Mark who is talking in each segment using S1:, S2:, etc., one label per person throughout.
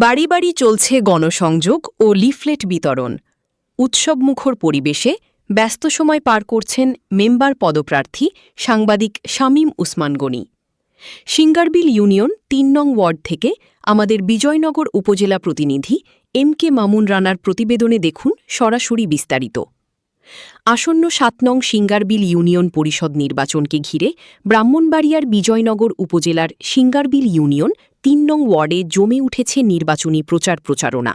S1: বাড়ি বাড়ি চলছে গণসংযোগ ও লিফলেট বিতরণ। উৎসবমুখর পরিবেশে ব্যস্ত সময় পার করছেন মেম্বার পদপ্রার্থী সাংবাদিক শামীম উসমান গনি। সিঙ্গারবিল ইউনিয়ন ৩ নং ওয়ার্ড থেকে আমাদের বিজয়নগর উপজেলা প্রতিনিধি এম.কে. মামুন রানার প্রতিবেদনে দেখুন সরাসরি বিস্তারিত। আসন্ন ৭ নং সিঙ্গারবিল ইউনিয়ন পরিষদ নির্বাচনকে ঘিরে ব্রাহ্মণবাড়িয়ার বিজয়নগর উপজেলার সিঙ্গারবিল ইউনিয়ন ৩ নং ওয়ার্ডে জমে উঠেছে নির্বাচনী প্রচারণা।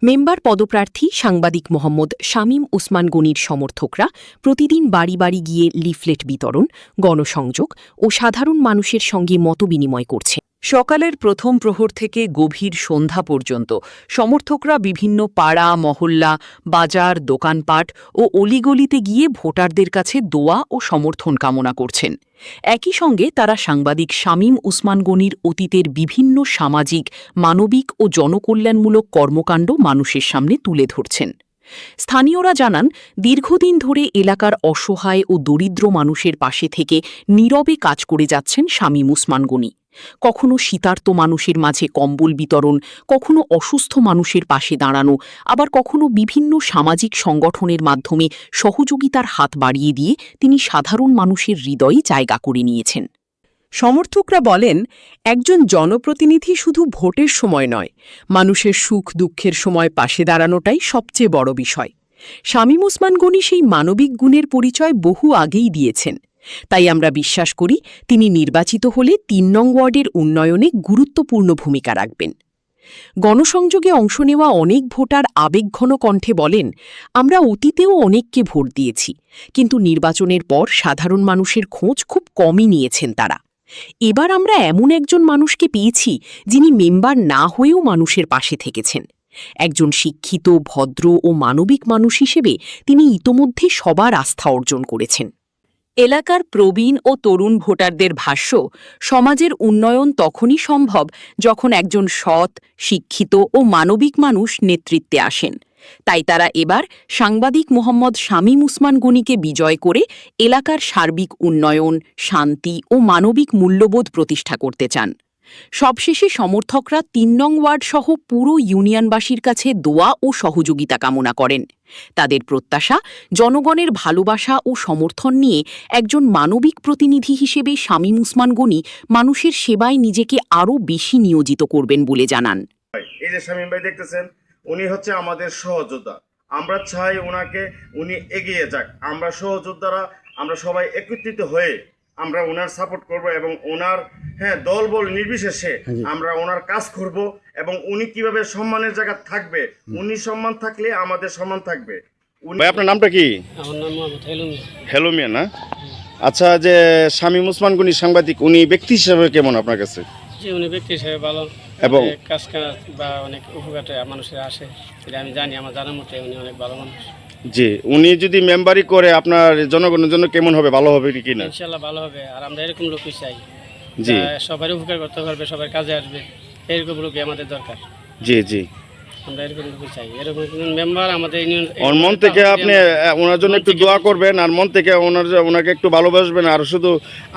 S1: মেম্বার পদপ্রার্থী সাংবাদিক মোহাম্মদ শামীম উসমান গনির সমর্থকরা প্রতিদিন বাড়ি বাড়ি গিয়ে লিফলেট বিতরণ, গণসংযোগ ও সাধারণ মানুষের সঙ্গে মতবিনিময় করছে। সকালের প্রথম প্রহর থেকে গভীর সন্ধ্যা পর্যন্ত সমর্থকরা বিভিন্ন পাড়া, মহল্লা, বাজার, দোকানপাট ও অলিগলিতে গিয়ে ভোটারদের কাছে দোয়া ও সমর্থন কামনা করছেন। একই সঙ্গে তারা সাংবাদিক শামীম উসমান গনির অতীতের বিভিন্ন সামাজিক, মানবিক ও জনকল্যাণমূলক কর্মকাণ্ড মানুষের সামনে তুলে ধরছেন। স্থানীয়রা জানান, দীর্ঘদিন ধরে এলাকার অসহায় ও দরিদ্র মানুষের পাশে থেকে নীরবে কাজ করে যাচ্ছেন শামীম উসমান গনি। কখনো শীতার্ত মানুষের মাঝে কম্বল বিতরণ, কখনো অসুস্থ মানুষের পাশে দাঁড়ানো, আবার কখনো বিভিন্ন সামাজিক সংগঠনের মাধ্যমে সহযোগিতার হাত বাড়িয়ে দিয়ে তিনি সাধারণ মানুষের হৃদয়ে জায়গা করে নিয়েছেন। সমর্থকরা বলেন, একজন জনপ্রতিনিধি শুধু ভোটের সময় নয়, মানুষের সুখ দুঃখের সময় পাশে দাঁড়ানোটাই সবচেয়ে বড় বিষয়। শামীম উসমান গনি সেই মানবিক গুণের পরিচয় বহু আগেই দিয়েছেন। তাই আমরা বিশ্বাস করি তিনি নির্বাচিত হলে ৩ নং ওয়ার্ডের উন্নয়নে গুরুত্বপূর্ণ ভূমিকা রাখবেন। গণসংযোগে অংশ নেওয়া অনেক ভোটার আবেগঘন কণ্ঠে বলেন, আমরা অতীতেও অনেককে ভোট দিয়েছি, কিন্তু নির্বাচনের পর সাধারণ মানুষের খোঁজ খুব কমই নিয়েছেন তারা। এবার আমরা এমন একজন মানুষকে পেয়েছি যিনি মেম্বার না হয়েও মানুষের পাশে থেকেছেন। একজন শিক্ষিত, ভদ্র ও মানবিক মানুষ হিসেবে তিনি ইতোমধ্যে সবার আস্থা অর্জন করেছেন। এলাকার প্রবীণ ও তরুণ ভোটারদের ভাষ্য, সমাজের উন্নয়ন তখনই সম্ভব যখন একজন সৎ, শিক্ষিত ও মানবিক মানুষ নেতৃত্বে আসেন। তাই তারা এবার সাংবাদিক মোহাম্মদ শামীম উসমান গনিকে বিজয় করে এলাকার সার্বিক উন্নয়ন, শান্তি ও মানবিক মূল্যবোধ প্রতিষ্ঠা করতে চান। সবশেষে সমর্থকরা ৩ নং ওয়ার্ড সহ পুরো ইউনিয়নবাসীর কাছে দোয়া ও সহযোগিতা কামনা করেন। তাদের প্রত্যাশা, জনগণের ভালোবাসা ও সমর্থন নিয়ে একজন মানবিক প্রতিনিধি হিসেবে শামীম উসমান গনি মানুষের সেবায় নিজেকে আরও বেশি নিয়োজিত করবেন বলে জানান।
S2: এই যে শামীম ভাই দেখতেছেন, উনি হচ্ছে আমাদের সহযোদ্ধা। আমরা চাই উনি এগিয়ে যাক। আমরা সহযোদ্ধারা, আমরা সবাই একত্রিত হয়ে আমরা ওনার সাপোর্ট করব এবং ওনার দল বল নির্বিশেষে আমরা ওনার কাজ করব এবং উনি কিভাবে সম্মানের জায়গা থাকবে, উনি সম্মান থাকলে আমাদের সম্মান থাকবে।
S3: ভাই, আপনার নামটা কি?
S4: আমার নাম মোহাম্মদ
S3: হেলো মিয়া না? আচ্ছা, যে শামীম উসমান গনি সাংবাদিক, উনি ব্যক্তি হিসেবে কেমন আপনার কাছে?
S4: জি, উনি ব্যক্তি হিসেবে ভালো
S3: এবং
S4: কাজ বা অনেক উপকারে মানুষের আসে, এটা আমি জানি। আমার জানার মতে উনি অনেক ভালো মানুষ।
S3: জি, উনি যদি মেম্বারি করে আপনার জনগণের জন্য কেমন হবে, ভালো হবে কি না?
S4: ইনশাআল্লাহ ভালো হবে। আর আমরা এরকম লোকই চাই,
S3: জি,
S4: সবার উপকার করতে পারবে, সবার কাজে আসবে, এরকম লোকই আমাদের দরকার।
S3: জি জি,
S4: আমরা এরকম লোকই চাই। এরকম মেম্বার আমাদের ইউনিয়ন,
S3: ওর মন থেকে আপনি ওনার জন্য একটু দোয়া করবেন, আর মন থেকে ওনাকে একটু ভালোবাসবেন। আর শুধু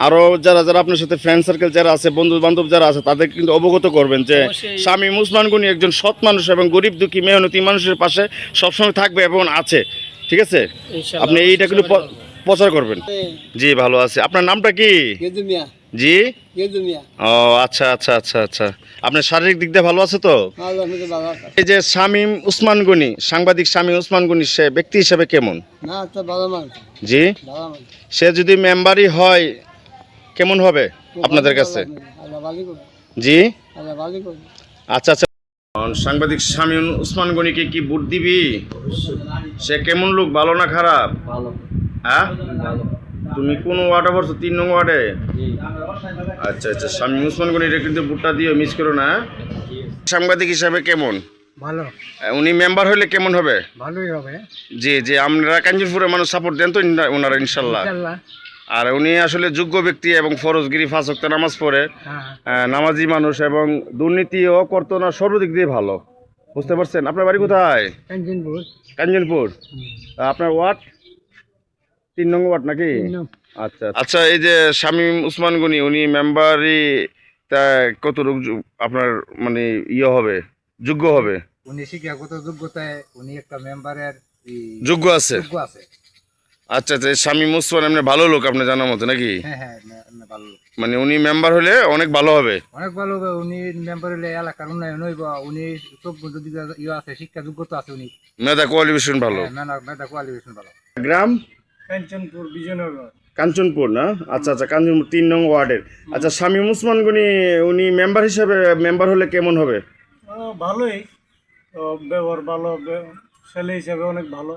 S3: আরও যারা আপনার সাথে ফ্রেন্ড সার্কেল যারা আছে, বন্ধু বান্ধব যারা আছে, তাদের কিন্তু অবগত করবেন যে শামীম উসমান গনি একজন সৎ মানুষ এবং গরিব দুঃখী মেহনতি মানুষের পাশে সবসময় থাকবে এবং আছে। ঠিক আছে, আপনি এইটা কিন্তু প্রচার করবেন। জি, ভালো আছে। আপনার নামটা কি? জি, ও আচ্ছা আচ্ছা আচ্ছা আচ্ছা। আপনার শারীরিক দিক দিয়ে ভালো আছে তো? এই যে শামীম উসমান গনি, সাংবাদিক শামীম উসমান গনি, সে ব্যক্তি হিসেবে কেমন? জি, সে যদি মেম্বারই হয় কেমন হবে আপনাদের কাছে? জি, আচ্ছা আচ্ছা। সাংবাদিক শামীম উসমান গনিকে কি ভোট দিবি? সে কেমন লোক, ভালো না খারাপ? হ্যাঁ, তুমি কোন ওয়ার্ডে পড়ছো? ৩ নং ওয়ার্ডে। আচ্ছা আচ্ছা, শামীম উসমান গনির কিন্তু ভোটটা দিও, মিস করো না। সাংবাদিক হিসাবে কেমন?
S5: ভালো।
S3: উনি মেম্বার হলে কেমন হবে?
S5: ভালোই হবে।
S3: জি জি, আমরা কাঞ্চনপুরের মানুষ সাপোর্ট দেন তো ওনারা ইনশাল্লাহ। আর উনি আসলে যোগ্য ব্যক্তি এবং ফরজগিরি 5 ওয়াক্ত নামাজ পড়ে, নামাজি মানুষ এবং দুর্নীতিও করতো না, সর্বদিক দিয়ে ভালো। বুঝতে পারছেন? আপনার বাড়ি কোথায়? কাঞ্চনপুর। আপনার ওয়ার্ড ৩ নং ওয়ার্ড নাকি? আচ্ছা আচ্ছা। এই যে শামীম উসমান গনি, উনি মেম্বারই তা কত আপনার মানে হবে যোগ্য হবে,
S5: উনি শিক্ষাগত যোগ্যতায় উনি একটা মেম্বারের
S3: যোগ্য আছে।
S5: যোগ্য আছে।
S3: আচ্ছা আচ্ছা, শামীম ওসমান এমনি ভালো লোক আপনার জানার মতো নাকি?
S5: হ্যাঁ হ্যাঁ, ভালো লোক।
S3: মানে উনি মেম্বার হলে অনেক ভালো হবে।
S5: অনেক ভালো হবে। উনি মেম্বার হলে এলাকার উন্নয়ন হইব। উনি সব যদি আছে, শিক্ষা যোগ্যতা আছে। উনি
S3: মেধা কোয়ালিফিকেশন ভালো।
S5: মেধা কোয়ালিফিকেশন ভালো।
S3: গ্রাম
S5: কাঞ্চনপুর, বিজয়নগর।
S3: কাঞ্চনপুর না? আচ্ছা আচ্ছা, কাঞ্চনপুর 3 নং ওয়ার্ডের। আচ্ছা, শামীম ওসমান গনি উনি মেম্বার হিসেবে মেম্বার হলে কেমন হবে?
S5: ভালোই, ব্যবহার ভালো, ছেলে হিসাবে অনেক ভালো।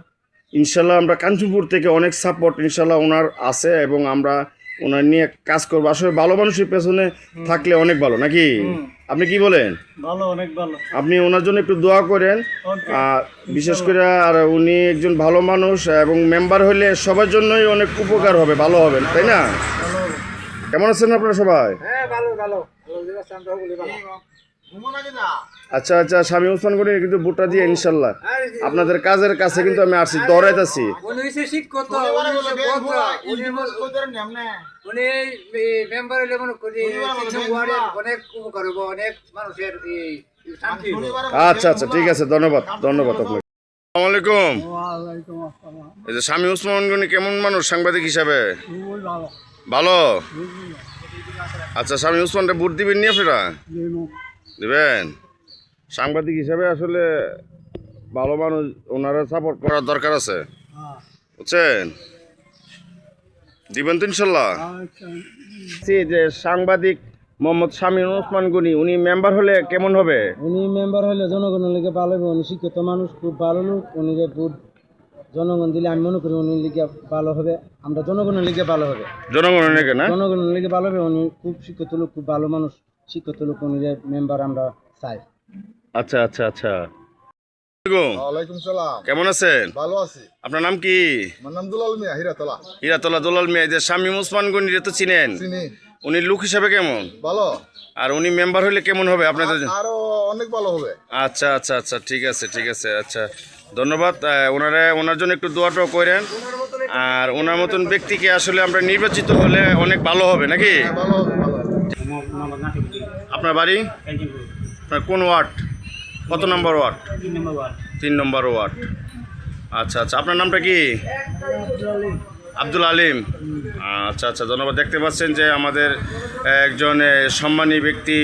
S3: ইনশাল্লাহ আমরা কাঞ্চনপুর থেকে অনেক সাপোর্ট ইনশাল্লাহ ওনার আছে এবং আমরা ওনার নিয়ে কাজ করবো। আসলে ভালো মানুষের পেছনে থাকলে অনেক ভালো নাকি? আপনি কি বলেন?
S5: ভালো, অনেক ভালো।
S3: আপনি ওনার জন্য একটু দোয়া করেন, বিশেষ করে। আর উনি একজন ভালো মানুষ এবং মেম্বার হলে সবার জন্যই অনেক উপকার হবে, ভালো হবেন, তাই না? কেমন আছেন আপনারা সবাই?
S5: হ্যাঁ, ভালো ভালো।
S3: আচ্ছা আচ্ছা, শামীম ওসমান গনি কিন্তু ভোটটা দিয়ে ইনশাল্লাহ আপনাদের কাজের কাছে কিন্তু আমি আসছি, দৌড়াইতেছি।
S5: উনি শিক্ষক, উনি মেম্বার হলে মনে করি অনেক উপকার হবো, অনেক মানুষের শান্তি হবো।
S3: আচ্ছা আচ্ছা, ঠিক আছে, ধন্যবাদ ধন্যবাদ আপনাকে। আসসালামু আলাইকুম। এই যে শামীম ওসমান গনি কেমন মানুষ সাংবাদিক হিসাবে? ভালো। আচ্ছা, শামীম ওসমানটা ভোট দিবেন নি আপনারা? দিবেন। সাংবাদিক হিসাবে আসলে ভালো মানুষ, ওনারা সাপোর্ট করার দরকার আছে, বুঝছেন? দিবেন তো ইনশাল্লাহ? যে সাংবাদিক মোহাম্মদ শামীম ওসমান গনি উনি মেম্বার হলে কেমন হবে?
S6: উনি মেম্বার হলে জনগণের লিগে ভালো হবে। উনি শিক্ষিত মানুষ, খুব ভালো লোক। উনি যে ভোট জনগণ দিলে আমি মনে করি উনি লিগে ভালো হবে। আমরা জনগণের লিগে ভালো হবে,
S3: জনগণের নাকি না?
S6: জনগণের লিগে ভালো হবে। উনি খুব শিক্ষিত লোক, খুব ভালো মানুষ, শিক্ষিত লোক। উনি যে মেম্বার আমরা চাই।
S3: আচ্ছা আচ্ছা আচ্ছা।
S7: ওয়ালাইকুম সালাম।
S3: কেমন আছেন?
S7: ভালো আছি।
S3: আপনার নাম কি?
S7: আমার নাম দুলাল মিয়া, হীরাতলা।
S3: হীরাতলা দুলাল মিয়া। যে শামীম ওসমান গনি তো চিনেন,
S7: চিনি।
S3: উনি লোক হিসাবে কেমন?
S7: ভালো।
S3: আর উনি মেম্বার হলে কেমন হবে আপনাদের?
S7: আরো অনেক ভালো হবে।
S3: আচ্ছা আচ্ছা আচ্ছা, ঠিক আছে ঠিক আছে। আচ্ছা, ধন্যবাদ। ওনার জন্য একটু দোয়াটাও করেন। আর ওনার মতন ব্যক্তিকে আসলে আমরা নির্বাচিত হলে অনেক ভালো হবে নাকি?
S7: ভালো হবে, ভালো হবে।
S3: আপনার বাড়ি? আপনার কোন ওয়ার্ড? কত নম্বর ওয়ার্ড? 3 নম্বর ওয়ার্ড। আচ্ছা আচ্ছা, আপনার নামটা কি? আব্দুল আলিম। আচ্ছা আচ্ছা, ধন্যবাদ। দেখতে পাচ্ছেন যে আমাদের একজন সম্মানী ব্যক্তি,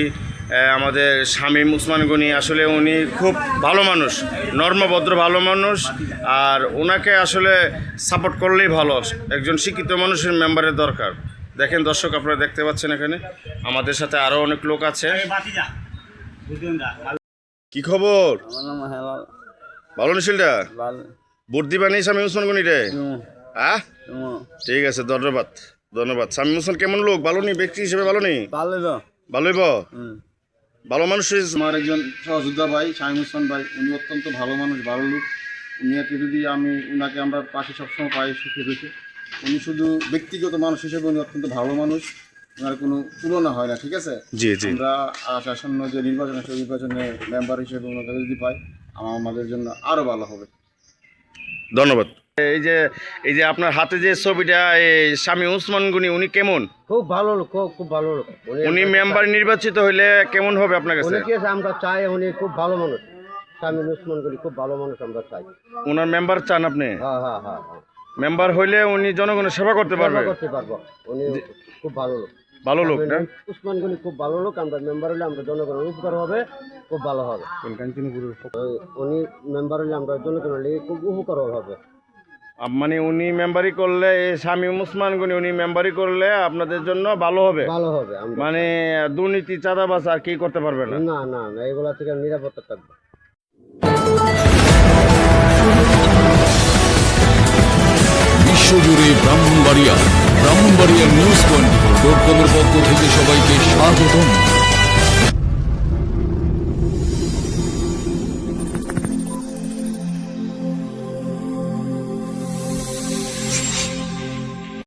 S3: আমাদের শামীম ওসমান গনি। আসলে উনি খুব ভালো মানুষ, নর্মভদ্র ভালো মানুষ। আর ওনাকে আসলে সাপোর্ট করলেই ভালো। একজন শিক্ষিত মানুষের মেম্বারের দরকার। দেখেন দর্শক, আপনারা দেখতে পাচ্ছেন এখানে আমাদের সাথে আরও অনেক লোক আছে। কি খবর? ভালো নিশিলটা ভোট দিবা নেই শামীম ওসমান গনি রে? হ্যাঁ, ঠিক আছে, ধন্যবাদ ধন্যবাদ। শামীম ওসমান কেমন লোক? ভালো নি ব্যক্তি হিসেবে? ভালো নি? ভালোই ভালো মানুষ।
S8: আমার একজন সহযোদ্ধা ভাই শামীম ওসমান ভাই, উনি অত্যন্ত ভালো মানুষ, ভালো লোক। উনিকে যদি উনাকে আমরা পাশে সবসময় পাই, সুখে দুঃখে। উনি শুধু ব্যক্তিগত মানুষ হিসেবে উনি অত্যন্ত ভালো মানুষ, ওনার কোনো তুলনা হয় না, ঠিক আছে?
S3: জি জি।
S8: আমরা আসন্ন যে নির্বাচন আছে, নির্বাচনে মেম্বার হিসেবে ওনাকে যদি পাই, আমাদের জন্য আরও ভালো হবে।
S3: ধন্যবাদ। এই যে আপনার হাতে যে ছবিটা, এই শামীম ওসমান গনি উনি কেমন?
S6: খুব ভালো লোক, খুব ভালো লোক।
S3: উনি মেম্বার নির্বাচিত হইলে কেমন হবে আপনার কাছে?
S6: আমরা চাই, উনি খুব ভালো মানুষ। শামীম ওসমান গনি খুব ভালো মানুষ, আমরা চাই।
S3: ওনার মেম্বার চান আপনি?
S6: হ্যাঁ হ্যাঁ হ্যাঁ।
S3: মেম্বার হইলে উনি জনগণের সেবা করতে পারবে?
S6: করতে পারবো। উনি খুব ভালো লোক,
S3: ভালো লোক না?
S6: ওসমান গনি খুব ভালো লোক। আমরা মেম্বার হলে আমরা জনগণের উপকার হবে, খুব ভালো হবে। উনি মেম্বার হলে আমরা জনগণের লেগে খুব উপকার হবে।
S3: মানে উনি মেম্বারি করলে, শামীম ওসমান গনি উনি মেম্বারি করলে আপনাদের জন্য ভালো হবে?
S6: ভালো হবে।
S3: মানে দুর্নীতি, চাঁদাবাজ আর কি করতে পারবে না?
S6: না না না, এগুলা থেকে নিরাপত্তা থাকবে।
S9: বিশ্বজুড়ে ব্রাহ্মণবাড়িয়া নিউজ 24.com-এর পক্ষ থেকে সবাইকে স্বাগতম।